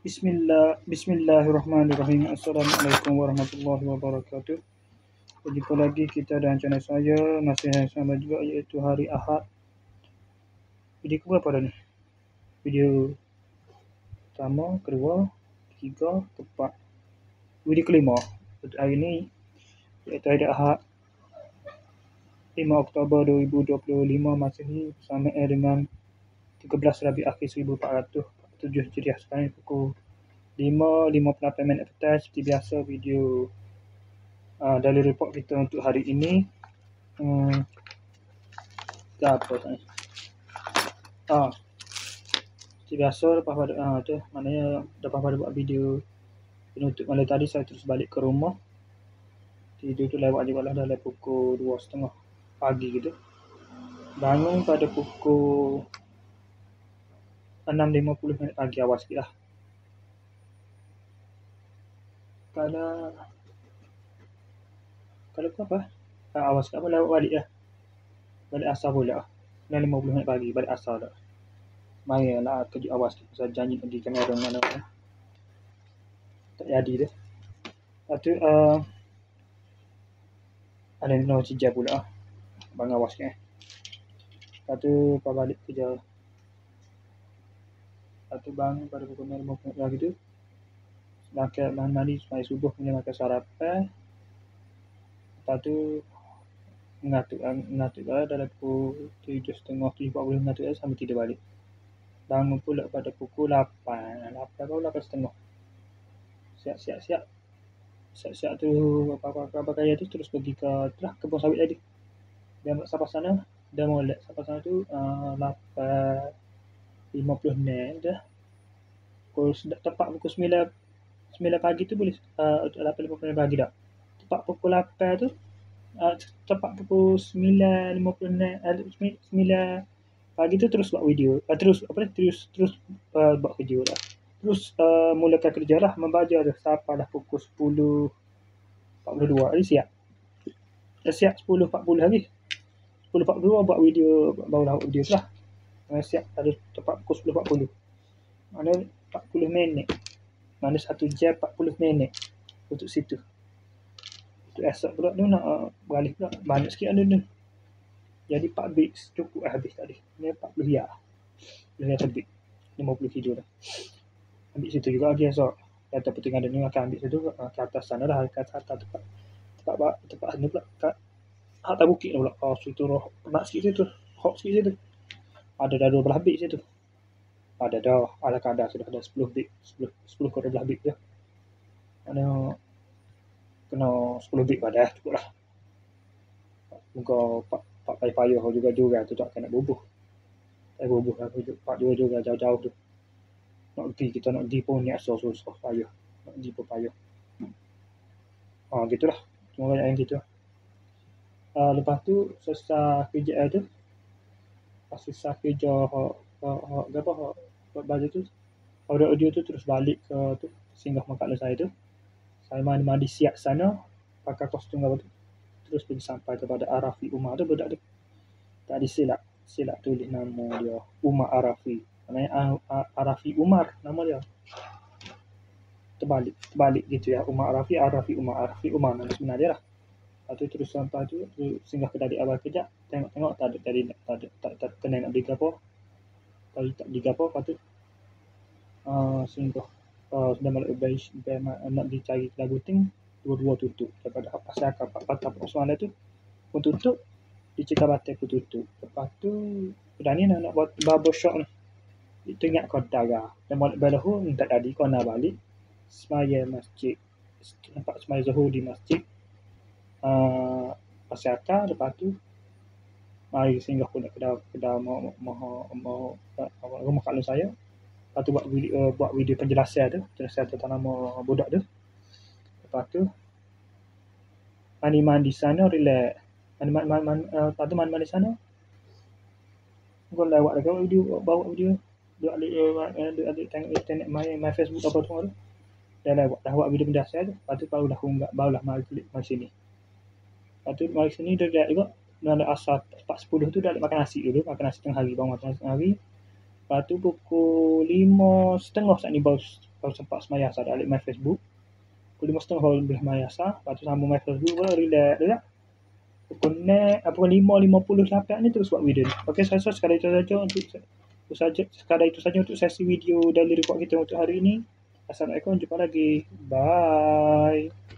Bismillahirrahmanirrahim. Assalamualaikum warahmatullahi wabarakatuh. Berjumpa lagi kita dengan channel saya, masih yang sama juga, iaitu hari Ahad. Video keberapa dah ni? Video pertama, kedua, ketiga, keempat. Video kelima untuk hari ni, iaitu hari Ahad 5 Oktober 2025 Masehi, bersama dengan 13 Rabiul Akhir 1447 Hijriah. Sekarang pukul 5.58 petang. Seperti biasa, video daily report kita untuk hari ini. Apa tadi? Seperti biasa, lepas pada buat video penutup malam tadi, saya terus balik ke rumah. Tidur tu lewat juga lah, dah pukul 2.30 pagi gitu. Bangun pada pukul 6.50 pagi, awal sikit lah. Kalau apa? Awal sikit apa, lewat balik lah. Balik asar pula. 6.50 pagi, balik asar dah. Maya lah kerja awal sikit, pasal janji pergi kamera mana tak jadi dah. Lepas tu ada yang kena cijab pula bang awas sikit. Lepas tu balik kerja. Lepas tu bangun pada pukul 6.50 pagi tu, makan mandi supaya subuh punya makan sarapan. Lepas tu mengatuk lah, dalam pukul 7.30, 7.40 mengatuk lah sampai tidur balik. Bangun pula pada pukul 8 atau 8.30. Siap tu apa kaya tu, terus pergi ke kebun sawit tadi. Dia sampai sana, dah molek sampai sana tu 8.50 dah. Tepat pukul 9 pagi tu boleh 8.50 pagi dah. Tepat pukul 8 tu, tepat pukul 9 pagi tu terus buat video. Terus buat kerja lah. Terus mulakan kerja lah, membaca dah sampai dah pukul 10.42 siap. Dah siap 10.40 lagi. 10.42 buat video, barulah buat video lah. Siap ada tepat pukul 10.40. Mana 40 minit. Mana 1 jam 40 minit untuk situ. Untuk esok pula tu nak beralih pula. Banyak sikit ada tu. Jadi 4 bit cukup habis tadi. Ni 40 ya. Dia terbit 50 kilo dah. Ambil situ juga lagi esok. Kata petingan dia ni akan ambil situ ke atas sana dah, ke atas tempat sana pula kat atas bukit pula. Situ nak sikit situ. Hot sikit situ. Ada dah 12 bit situ. Ada dah ala kadar sudah ada 10 bit, 10 ke 12 bit je. Mana kena 10 bit pada cukup lah. Muka pak payah juga tu tak kena bubuh. Tak bubuh lah, pak juga jauh-jauh tu. Kita nak pergi pun ni asal susah payah. Nak pergi pun payah. Gitulah. Cuma banyak yang gitu. Lepas tu selesai kerja tu. Selesai kerja baju tu. Audio tu terus balik ke tu, singgah makan saya tu. Saya mandi siap sana, pakai kostum apa tu. Terus pergi sampai kepada Arafi Umar tu, budak tu. Tak silap tulis nama dia, Umar Arafi. Namanya Arafi Umar nama dia. Terbalik gitu ya, Umar Arafi Umar nama sebenar dia lah. Lepas tu terus sampai tu, singgah ke dari awal kejap, tengok tak ada kena nak beli apa. Kalau tak beli apa, lepas tu singgah sudah nak dicari lagu ting, dua-dua tutup. Daripada pasal patah semalam tu pun tutup, dicekap batai pun tutup. Lepas tu dah ni nak buat barbershop ni, teringat kau darah dan balik balahu tak tadi kau nak balik semaya masjid, nampak semaya zuhur di masjid pasal atas. Lepas tu mari singgah pula kedai rumah kak saya. Lepas tu buat video penjelasan tentang nama budak tu. Lepas tu mandi sana, relax. Lepas tu mandi sana. Gua lewat lagi video, bawa video. Duk tengok my Facebook apa tu. Dah buat video penjelasan tu. Lepas tu barulah mari sini. Lepas tu mari sini dia lihat juga. Dalam asal 4.10 tu dah makan nasi dulu. Makan nasi tengah hari. Baru makan nasi tengah hari. Lepas tu pukul 5.30 saat ni baru kalau sempat semayasa dah alik main Facebook. Pukul 5.30 baru boleh mayasa. Lepas tu sambung main Facebook baru relax dah tak. Pukul 5.58 ni terus buat video ni. Okey, saya rasa sekadar itu saja untuk sesi video daily report kita untuk hari ini. Assalamualaikum, jumpa lagi. Bye.